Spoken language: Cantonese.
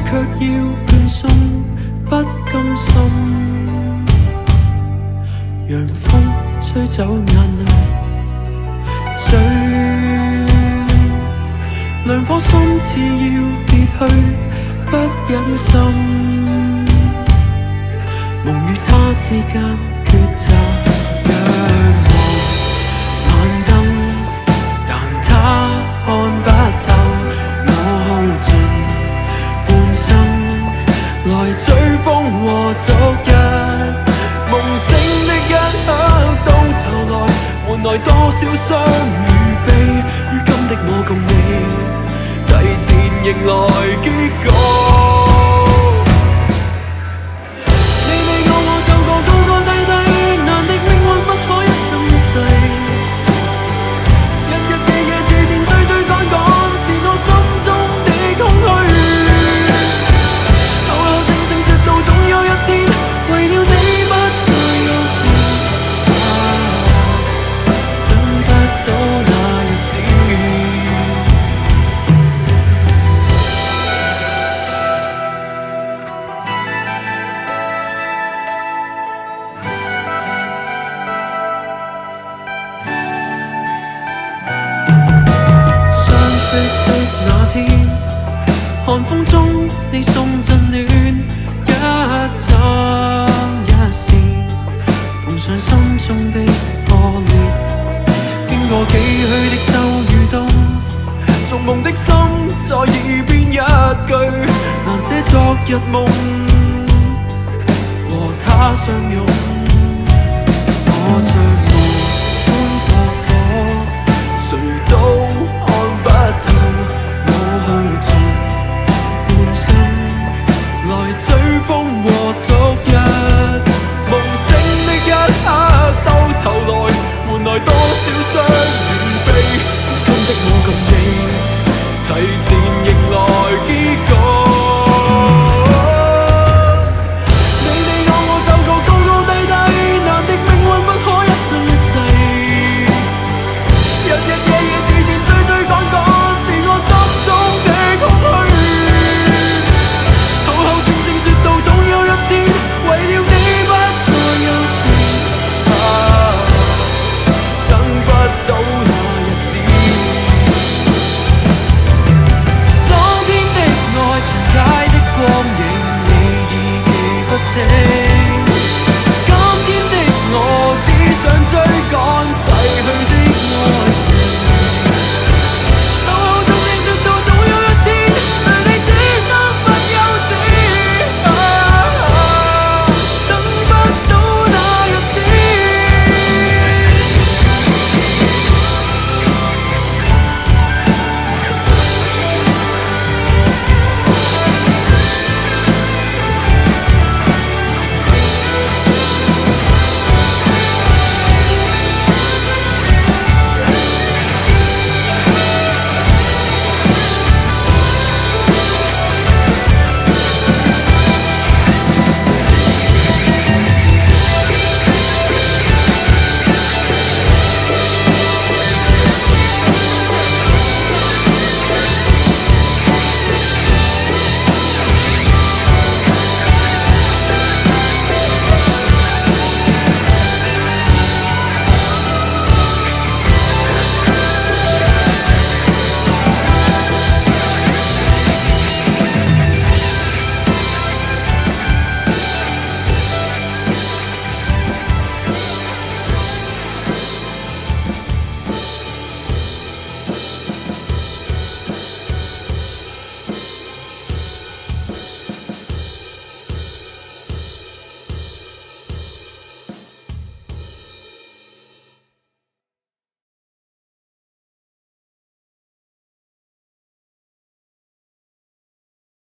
卻要斷送，不甘心。陽風吹走眼淚，最涼火心似要別去，不忍心。夢與他之間抉擇，若無晚燈，但他看不透。我耗盡半生來追風和昨日夢醒的一刻，到頭來換來多少傷與悲。如今的我共你提前迎來結局。那天，寒風中你送贈暖一針一線，縫上心中的破裂。經過幾許的秋與冬，逐夢的心在耳邊一句，難捨昨日夢和他相擁。我像